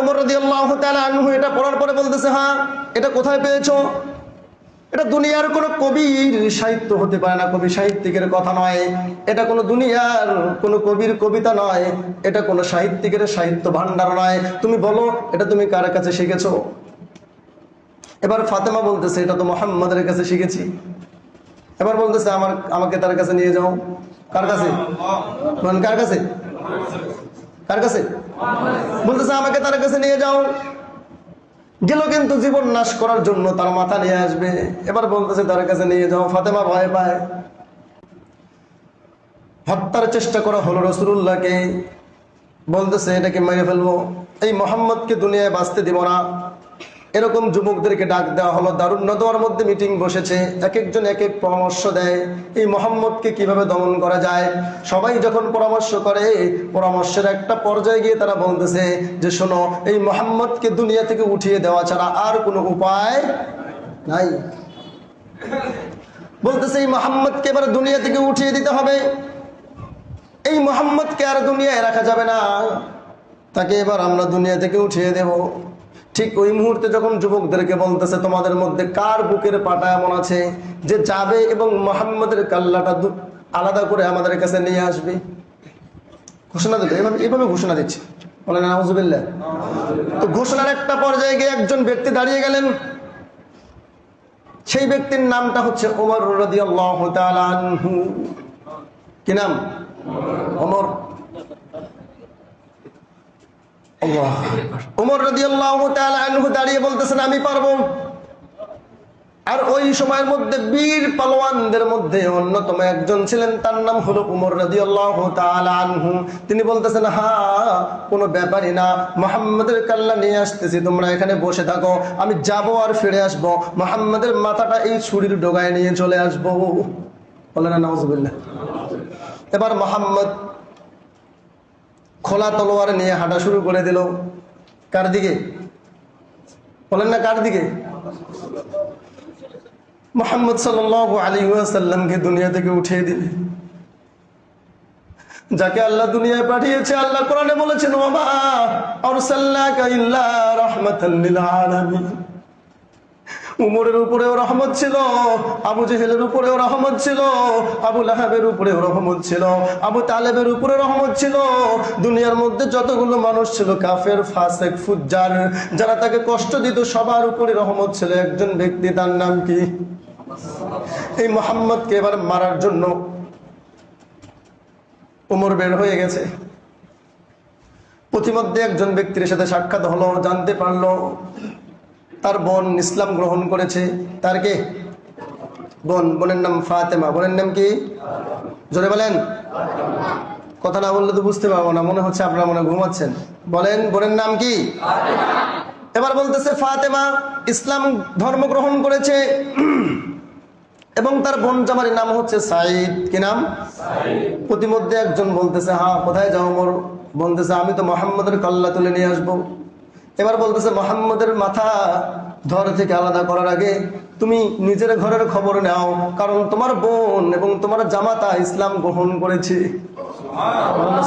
ওমর রাদিয়াল্লাহু তাআলা আনহু এটা পড়ার পরে বলতেছে, হ্যাঁ এটা কোথায় পেয়েছো? এটা দুনিয়ার কোনো কবির সাহিত্য হতে পারে না, কবি সাহিত্যিকের কথা নয়, এটা কোনো দুনিয়ার কোনো কবির কবিতা নয়, এটা কোনো সাহিত্যিকের সাহিত্য ভান্ডার নয়। তুমি বলো এটা তুমি কার কাছে শিখেছো? এবার ফাতেমা বলতেছে এটা তো মুহাম্মাদের কাছে শিখেছি। এবার বলতেছে আমাকে তার কাছে নিয়ে যাও। কার কাছে? কার কাছে? কার কাছে? বলতেছে আমাকে তার কাছে নিয়ে যাও। গেল কিন্তু জীবন নাশ করার জন্য, তার মাথা নিয়ে আসবে। এবার বলতেছে তার কাছে নিয়ে যাও। ফাতেমা ভয় পায়। হত্যার চেষ্টা করা হলো রাসূলুল্লাহকে। বলতেছে এটাকে মেরে ফেলবো, এই মুহাম্মদকে দুনিয়ায় বাঁচতে দিব না। এরকম যুবকদেরকে ডাক দেওয়া হলো, দারুন নদওয়ার মধ্যে মিটিং বসেছে, এক একজন এক এক পরামর্শ দেয় এই মুহাম্মদকে কিভাবে দমন করা যায়। সবাই যখন পরামর্শ করে, পরামর্শের একটা পর্যায়ে গিয়ে তারা বলতেছে যে শোনো, এই মুহাম্মদকে দুনিয়া থেকে উঠিয়ে দেওয়া ছাড়া আর কোনো উপায় নাই। বলতেছে এই মুহাম্মদকে এবার দুনিয়া থেকে উঠিয়ে দিতে হবে, এই মুহাম্মদকে আর দুনিয়ায় রাখা যাবে না, তাকে এবার আমরা দুনিয়া থেকে উঠিয়ে দেব। ঠিক ওই মুহূর্তে যখন যুবকদেরকে বলতেছে তোমাদের মধ্যে কার বুকের পাটা এমন আছে যে যাবে এবং মুহাম্মদের কাল্লাটা আলাদা করে আমাদের কাছে নিয়ে আসবে, ঘোষণা দিল। এভাবে ঘোষণা দিচ্ছে, বলেন নাউজুবিল্লাহ। তো ঘোষণার একটা পর্যায়ে গিয়ে একজন ব্যক্তি দাঁড়িয়ে গেলেন। সেই ব্যক্তির নামটা হচ্ছে ওমর রাদিয়াল্লাহু তাআলা আনহু। কি নাম? ওমর। ওমর রাদিয়াল্লাহু তাআলা আনহু দাঁড়িয়ে বলতেছেন আমি পারবো। আর ওই সময়ের মধ্যে বীর পালোয়ানদের মধ্যে অন্যতম একজন ছিলেন, তার নাম হলো ওমর রাদিয়াল্লাহু তাআলা আনহু। তিনি বলতেছেন হ্যাঁ কোনো ব্যাপারই না, মুহাম্মাদের কাল্লা নিয়ে আসতেছি, তোমরা এখানে বসে থাকো, আমি যাব আর ফিরে আসব, মুহাম্মাদের মাথাটা এই ছুরির ডগায় নিয়ে চলে আসবো। বলেন না নাউজুবিল্লাহ। এবার মুহাম্মদ খোলা তলোয়ার নিয়ে হাঁটা শুরু করে দিল। কার দিকে? বলেন না কার দিকে? মুহাম্মদ সাল্লাল্লাহু আলাইহি ওয়াসাল্লামকে দুনিয়া থেকে উঠিয়ে দিলে। যাকে আল্লাহ দুনিয়ায় পাঠিয়েছে, আল্লাহ কোরআনে বলেছেন ওমা আরসালনাকা ইল্লা রাহমাতাল লিল আলামিন। উমরের উপরেও রহমত ছিল, আবু জেহেলের উপরেও রহমত ছিল, আবু লাহাবের উপরেও রহমত ছিল, আবু তালেবের উপরে রহমত ছিল। দুনিয়ার মধ্যে যতগুলো মানুষ ছিল কাফের, ফাসিক, ফুজ্জার, যারা তাকে কষ্ট দিত, সবার উপরে রহমত ছিল একজন ব্যক্তি, তার নাম কি? এই মুহাম্মদকে এবার মারার জন্য উমর বের হয়ে গেছে। প্রতিমধ্যে একজন ব্যক্তির সাথে সাক্ষাৎ হলো, জানতে পারলো তার বোন ইসলাম গ্রহণ করেছে। তার কে? বোন। বোনের নাম ফাতেমা। বোনের নাম কি? জোরে বলেন। কথা না বললে তো বুঝতে পারবো না, মনে হচ্ছে আপনারা মনে ঘুমাচ্ছেন। বলেন বোনের নাম কি? এবার বলতেছে ফাতেমা ইসলাম ধর্ম গ্রহণ করেছে এবং তার বোন জামারির নাম হচ্ছে সাঈদ। কি নাম? প্রতিমধ্যে একজন বলতেছে হ্যাঁ কোথায় যাও ওমর? বলতেছে আমি তো মুহাম্মাদের কল্লা তুলে নিয়ে আসবো। এবার বলতেছে মুহাম্মাদের মাথা ধর থেকে আলাদা করার আগে তুমি নিজের ঘরের খবর নাও, কারণ তোমার বোন এবং তোমার জামাতা ইসলাম গ্রহণ করেছে।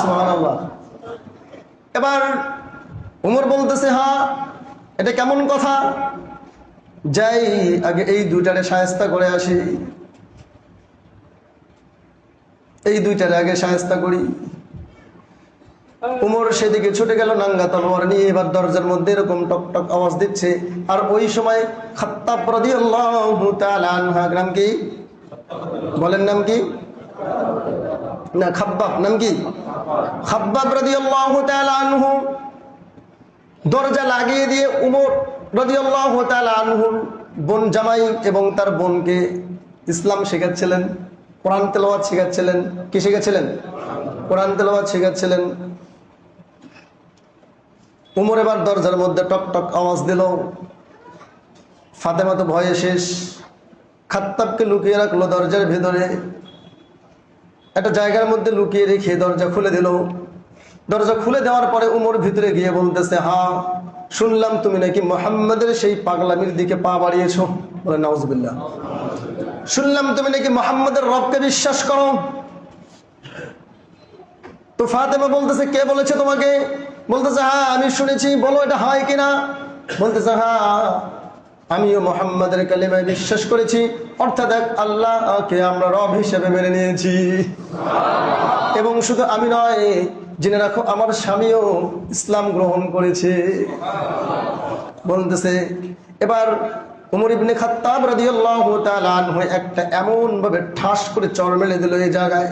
সুবহানাল্লাহ। এবার ওমর বলতেছে হ্যাঁ এটা কেমন কথা, যাই আগে এই দুইটারে শায়েস্তা করে আসি, এই দুইটারে আগে শায়েস্তা করি। উমর সেদিকে ছুটে গেল নাঙ্গা তলোয়ার নিয়ে। এবার দরজার মধ্যে এরকম টক টক আওয়াজ দিচ্ছে। আর ওই সময় খাত্তাব রাদিয়াল্লাহু তাআলা আনহু, নাম কি? বলেন নাম কি? না খাব্বাব। নাম কি? খাব্বাব রাদিয়াল্লাহু তাআলা আনহু দরজা লাগিয়ে দিয়ে উমর রাদিয়াল্লাহু তাআলা আনহু বোন জামাই এবং তার বোনকে ইসলাম শেখাচ্ছিলেন, কোরআন তেলাওয়াত শেখাচ্ছিলেন। কি শেখাচ্ছিলেন? কোরআন তেলাওয়াত শেখাচ্ছিলেন। উমর এবার দরজার মধ্যে টক টক আওয়াজ দিল। ফাতেমা তো ভয়ে শেষ, খাত্তাবকে লুকিয়ে রাখলো দরজার ভিতরে, একটা জায়গার মধ্যে লুকিয়ে রেখে দরজা খুলে দিল। দরজা খুলে দেওয়ার পরে উমর ভিতরে গিয়ে বলতেছে হ্যাঁ শুনলাম তুমি নাকি মুহাম্মাদের সেই পাগলামির দিকে পা বাড়িয়েছো। বলে নাউজুবিল্লাহ। শুনলাম তুমি নাকি মুহাম্মাদের রবকে বিশ্বাস করো। তো ফাতেমা বলতেছে কে বলেছে তোমাকে? বলতেছে হ্যাঁ আমি শুনেছি, বলো এটা হয় কিনা। বলতেছে হ্যাঁ আমিও মুহাম্মাদের কালিমায় বিশ্বাস করেছি, অর্থাৎ আল্লাহকে আমরা রব হিসেবে মেনে নিয়েছি। এবং শুধু আমি নয়, জেনে রাখো আমার স্বামীও ইসলাম গ্রহণ করেছে। বলতেছে এবার উমর ইবনে খাত্তাব রাদিয়াল্লাহু তাআলা আনহু একটা এমন ভাবে ঠাস করে চড় মেলে দিল এই জায়গায়,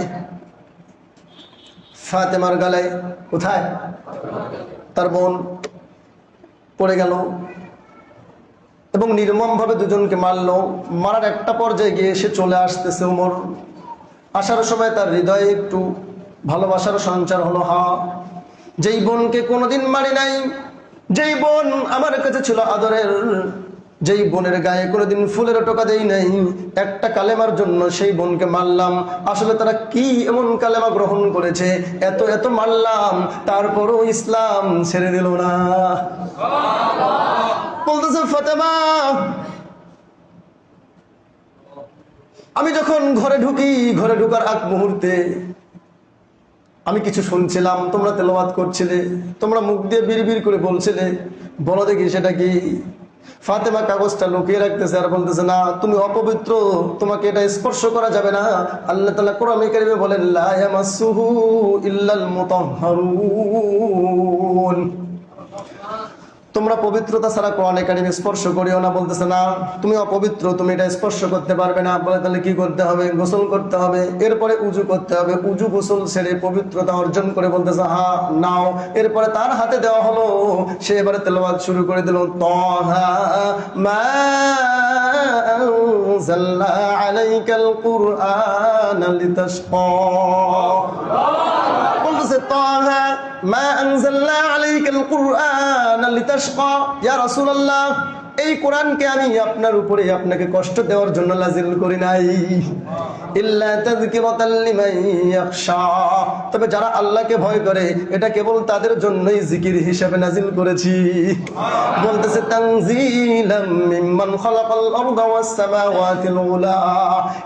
ফাতেমার গালায়। কোথায়? তার বোন পড়ে গেল এবং নির্মম ভাবে দুজনকে মারলো। মারার একটা পর্যায়ে গিয়ে সে চলে আসতেছে উমর। আসার সময় তার হৃদয়ে একটু ভালোবাসার সঞ্চার হলো। হ্যাঁ, যেই বোনকে কোনোদিন মারি নাই, যেই বোন আমার কাছে ছিল আদরের, যেই বোনের গায়ে কোনোদিন ফুলের টোকা দেই নাই, একটা কালেমার জন্য সেই বোনকে মারলাম। আসলে তারা কি এমন কালেমা গ্রহণ করেছে, এত এত মারলাম তারপরও ইসলাম ছেড়ে দিল না। বলতেছে ফাতেমা, আমি যখন ঘরে ঢুকি, ঘরে ঢুকার আগ মুহূর্তে আমি কিছু শুনছিলাম, তোমরা তেলাওয়াত করছিলে, তোমরা মুখ দিয়ে বিড়বিড় করে বলছিলে, বলো দেখি সেটা কি। ফাতেমা কাগজটা লুকিয়ে রাখতেছে আর বলতেছে না, তুমি অপবিত্র, তোমাকে এটা স্পর্শ করা যাবে না। আল্লাহ তাআলা কোরআনে কারিমে বলেন লা ইয়ামাসসুহু ইল্লাল মুতাহহারুন, তোমরা পবিত্রতা ছাড়া কোরআনে কারিমে স্পর্শ করিও না। বলতেছে না তুমি অপবিত্র, তুমি এটা স্পর্শ করতে পারবে না। বলে তাহলে কি করতে হবে? গোসল করতে হবে, এরপরে উজু করতে হবে। উজু গোসল সেরে পবিত্রতা অর্জন করে বলতেছে হ্যাঁ নাও। এরপরে তার হাতে দেওয়া হলো, সে এবারে তেলাওয়াত শুরু করে দিল। তাহা মা আনজালনা আলাইকাল কুরআন লিতাশকা, বলতেছে তাহা মা আনজালনা আলাইকাল কুরআন লিতাশকা, ইয়া রাসূলুল্লাহ এই কোরআনকে আমি আপনার উপরে আপনাকে কষ্ট দেওয়ার জন্য নাজিল করি নাই, ইল্লা তাযকিরাতাল লিমান ইয়াখশা, তবে যারা আল্লাহকে ভয় করে এটা কেবল তাদের জন্যই জিকির হিসেবে নাজিল করেছি। বলতেছে তানজিলাম মিম্মান খালাকাল আরদা ওয়াস সামাওয়াতিল উলা,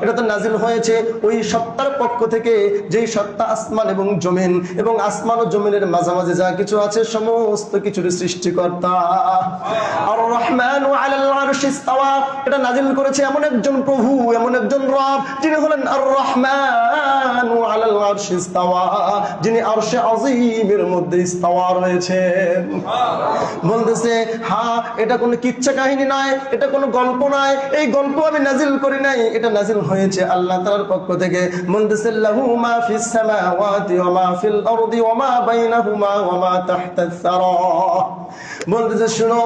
এটা তো নাজিল হয়েছে ওই সত্তার পক্ষ থেকে যেই সত্তা আসমান এবং জমিন এবং আসমান ও জমিনের মাঝামাঝি যা কিছু আছে সমস্ত কিছুর সৃষ্টিকর্তা। আর রহমান আলাল আরশি ইস্তাওয়া, এটা নাজিল করেছে এমন একজন প্রভু, এমন একজন রব যিনি হলেন আর রহমান আলাল আরশি ইস্তাওয়া, যিনি আরশে আযীমের মধ্যে ইস্তাওয়া রয়েছেন। বলতেছে হ্যাঁ এটা কোনো কিচ্ছা কাহিনী নয়, এটা কোনো গল্প নয়, এই গল্প আমি নাজিল করি নাই, এটা নাজিল হয়েছে আল্লাহ তাআলার পক্ষ থেকে। বলতেছে লাহু মা ফিস সামাওয়াতি ওয়া মা ফিল আরদি ওয়া মা বাইনাহুমা ওয়া মা তাহতাস সারা। বলতেছে শুনো,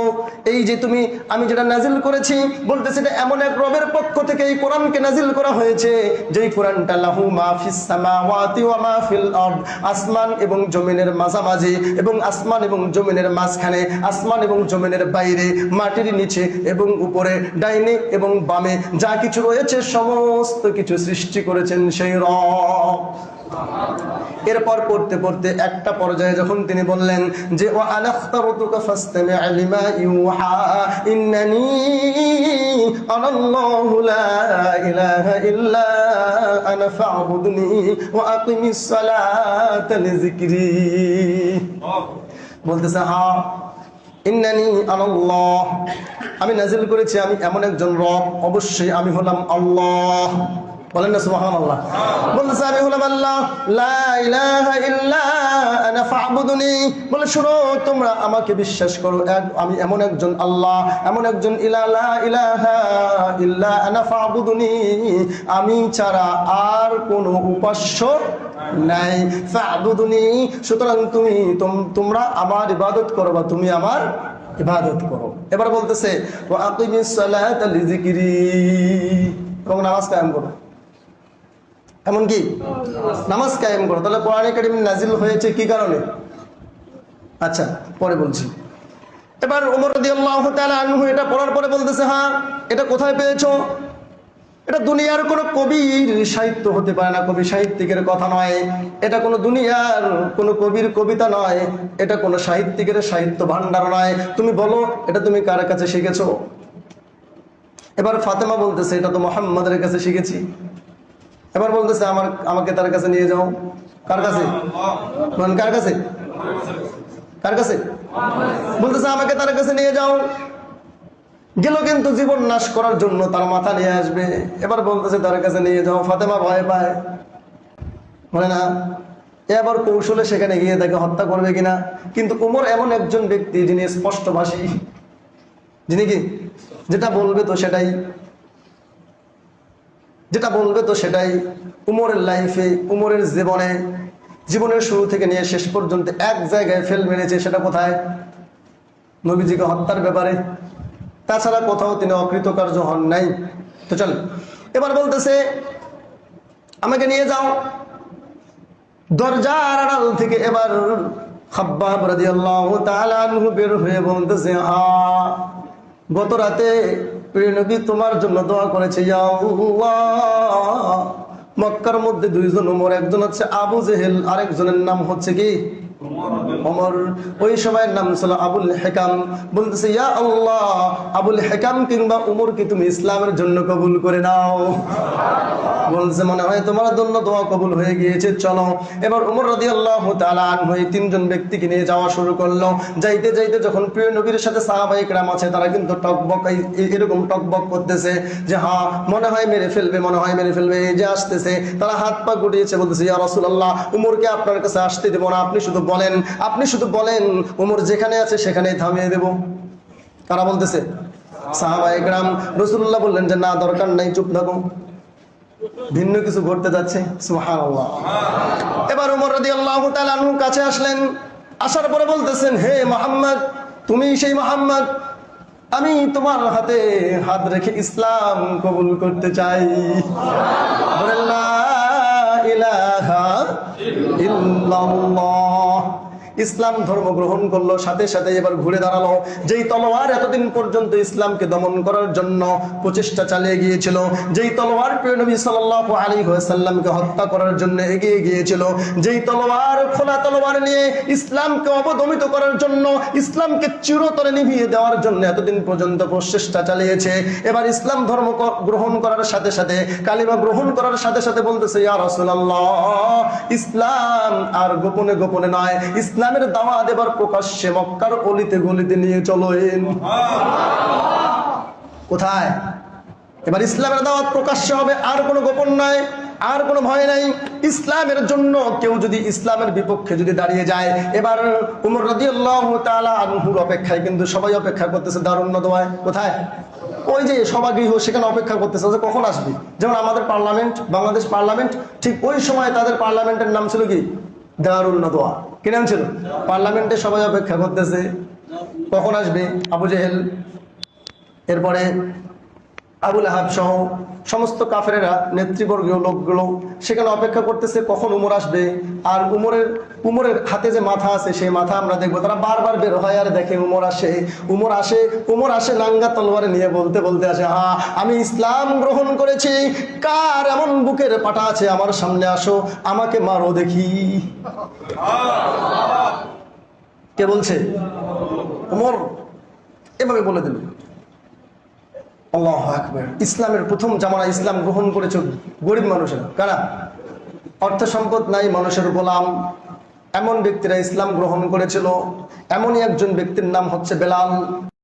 এই যে তুমি আমি যেটা নাজিল করেছি, বলতেছে এটা এমন এক রবের পক্ষ থেকে এই কোরআনকে নাজিল করা হয়েছে যেই কোরআনটা লাহু মা ফিস সামাওয়াতি ওয়া মা ফিল আরদ, আসমান এবং জমিনের মাঝামাঝি এবং আসমান এবং জমিনের মাঝখানে, আসমান এবং জমিনের বাইরে, মাটির নিচে এবং উপরে, ডাইনে এবং বামে যা কিছু রয়েছে সমস্ত কিছু সৃষ্টি করেছেন সেই রব। এরপর পড়তে পড়তে একটা পর্যায়ে যখন তিনি বললেন যে ওয়া আনাখতারতুকা ফাসতামি' লিমা ইউহা ইন্নানি আনাল্লাহু লা ইলাহা ইল্লা আনা ফা'বুদনি ওয়া আকিমিস সালাতা লিযিকরি। বলতেছে হ্যাঁ ইন্নানি আনাল্লাহ, আমি নাজিল করেছি আমি এমন একজন রব, অবশ্যই আমি হলাম আল্লাহ। বলেন না সুবহানাল্লাহ। বলতেছে আমি হলাম আল্লাহ, লা ইলাহা ইল্লা আনা ফা'বুদনি, বলে শুনো তোমরা আমাকে বিশ্বাস করো, আমি এমন একজন আল্লাহ, এমন একজন লা ইলাহা ইল্লা আনা ফা'বুদনি, আমি ছাড়া আর কোনো উপাস্য নাই। ফা'বুদনি, সুতরাং তোমরা আমার ইবাদত করো বা তুমি আমার ইবাদত করো। এবার বলতেছে ওয়া আকিমিস সালাতা লিযিকরি, এবং নামাজ কায়েম করো। এমন কি নামাজ কায়েম করো। তাহলে কোরআনে কারীম নাজিল হয়েছে কি কারণে? আচ্ছা পরে বলছি। এবার ওমর রাদিয়াল্লাহু তাআলা আনহু এটা পড়ার পরে বলতেছে হ্যাঁ এটা কোথায় পেয়েছো? এটা দুনিয়ার কোনো কবির সাহিত্য হতে পারে না, কবি সাহিত্যিকের কথা নয়, এটা কোনো দুনিয়ার কোনো কবির কবিতা নয়, এটা কোনো সাহিত্যিকের সাহিত্য ভান্ডার নয়। তুমি বলো এটা তুমি কার কাছে শিখেছো? এবার ফাতেমা বলতেছে এটা তো মুহাম্মাদের কাছে শিখেছি। এবার বলতেছে আমাকে তার কাছে নিয়ে যাও। কার কাছে? কার কাছে? কার কাছে? বলতেছে আমাকে তার কাছে নিয়ে যাও। গেল কিন্তু জীবন নাশ করার জন্য, তার মাথা নিয়ে আসবে। এবার বলতেছে তার কাছে নিয়ে যাও। ফাতেমা ভয় পায়, বলে না এবার কৌশলে সেখানে গিয়ে তাকে হত্যা করবে কিনা। কিন্তু উমর এমন একজন ব্যক্তি যিনি স্পষ্টভাষী, যিনি কি যেটা বলবে তো সেটাই, যেটা বলবে তো সেটাই। উমরের লাইফে, উমরের জীবনে, জীবনের শুরু থেকে নিয়ে শেষ পর্যন্ত এক জায়গায় ফেল মেরেছে। সেটা কোথায়? নবীজিকে হত্যার ব্যাপারে। তাছাড়া কোথাও তিনি অকৃতকার্য হন নাই। তো চল, এবার বলতেছে আমাকে নিয়ে যাও। দরজার আড়াল থেকে এবার খাব্বাব রাদিয়াল্লাহু তাআলা আনহু বের হয়ে বলতেছে, গত রাতে প্রিয় নবী তোমার জন্য দোয়া করেছে, ইয়া আল্লাহ, মক্কার মধ্যে দুইজন ওমর, একজন হচ্ছে আবু জেহেল, আরেকজনের নাম হচ্ছে কি ওমর। ওই সময়ের নাম ছিল আবুল হেকাম। বলতেছে ইয়া আল্লাহ, আবুল হেকাম কিংবা উমরকে তুমি ইসলামের জন্য কবুল করে নাও। বলছে মনে হয় তোমার জন্য দোয়া কবুল হয়ে গিয়েছে, চলো। এবার উমর রাদিয়াল্লাহু তাআলা আনহু এই তিনজন ব্যক্তিকে নিয়ে যাওয়া শুরু করলো। যাইতে যাইতে যখন প্রিয় নবীর সাথে সাহাবায়ে কেরাম আছে, তারা কিন্তু টকবক এরকম টকবক করতেছে যে হ্যাঁ মনে হয় মেরে ফেলবে, মনে হয় মেরে ফেলবে। এই যে আসতেছে, তারা হাত পা গুটিয়েছে, বলতেছে ইয়া রাসূলুল্লাহ, উমরকে আপনার কাছে আসতে দেব না, আপনি শুধু বলেন, আপনি শুধু বলেন, উমর যেখানে আছে সেখানেই থামিয়ে দেব। তারা বলতেছে, সাহাবায়ে কেরাম, রাসূলুল্লাহ বললেন যে না, দরকার নাই, চুপ থাকো, ভিন্ন কিছু ঘটতে যাচ্ছে। সুবহানাল্লাহ। এবার উমর রাদিয়াল্লাহু তাআলা আনহু কাছে আসলেন। আসার পরে বলতেছেন, হে মুহাম্মদ, তুমি সেই মুহাম্মদ, আমি তোমার হাতে হাত রেখে ইসলাম কবুল করতে চাই। বলেন লা ইলাহা ইল্লাল্লাহ। ইসলাম ধর্ম গ্রহণ করলো। সাথে সাথে এবার ঘুরে দাঁড়ালো। যেই তলোয়ার এতদিন পর্যন্ত ইসলামকে দমন করার জন্য প্রচেষ্টা চালিয়ে গিয়েছিল, যেই তলোয়ার প্রিয় নবী সাল্লাল্লাহু আলাইহি ওয়াসাল্লামকে হত্যা করার জন্য এগিয়ে গিয়েছিল, যেই তলোয়ার, খোলা তলোয়ার নিয়ে ইসলামকে অবদমিত করার জন্য, ইসলামকে চিরতরে নিভিয়ে দেওয়ার জন্য এতদিন পর্যন্ত প্রচেষ্টা চালিয়েছে, এবার ইসলাম ধর্ম গ্রহণ করার সাথে সাথে, কালিমা গ্রহণ করার সাথে সাথে বলতেছে, ইয়া রাসূলুল্লাহ, ইসলাম আর গোপনে গোপনে নয়, ইসলামের দাওয়াত এবার প্রকাশ্যে মক্কার অলিতে গলিতে নিয়ে চলেন। কোথায়? এবার ইসলামের দাওয়াত প্রকাশ্যে হবে, আর কোনো গোপন নয়, আর কোনো ভয় নাই। ইসলামের জন্য কেউ যদি ইসলামের বিপক্ষে যদি দাঁড়িয়ে যায়, এবার উমর রাদিয়াল্লাহু তাআলা আনহুর অপেক্ষায় কিন্তু সবাই অপেক্ষা করতেছে দারুন নদওয়ায়। কোথায়? ওই যে সভাগৃহ, সেখানে অপেক্ষা করতেছে যে কখন আসবে। যেমন আমাদের পার্লামেন্ট, বাংলাদেশ পার্লামেন্ট, ঠিক ওই সময় তাদের পার্লামেন্টের নাম ছিল কি? দারুন নদওয়া। কি নাম ছিল? পার্লামেন্টে সবাই অপেক্ষা করতেছে কখন আসবে আবু জেহেল, এরপরে আবুল আহাব সহ সমস্ত কাফেরেরা, নেতৃবর্গীয় লোকগুলো সেখানে অপেক্ষা করতেছে কখন উমর আসবে। আর উমরের হাতে যে মাথা আছে, সেই মাথা আমরা দেখবো। তারা বারবার বের হয় আর দেখে উমর আসে, উমর আসে, উমর আসে নাঙ্গা তলোয়ারে নিয়ে, বলতে বলতে আসে, হ্যাঁ আমি ইসলাম গ্রহণ করেছি, কার এমন বুকের পাটা আছে আমার সামনে আসো, আমাকে মারো দেখি। কে বলছে? উমর এভাবে বলে দিল। আল্লাহু আকবার। ইসলামের প্রথম জামানা ইসলাম গ্রহণ করেছে গরিব মানুষেরা। কারা? অর্থ সম্পদ নাই, মানুষের গোলাম, এমন ব্যক্তিরা ইসলাম গ্রহণ করেছিল। এমনই একজন ব্যক্তির নাম হচ্ছে বেলাল।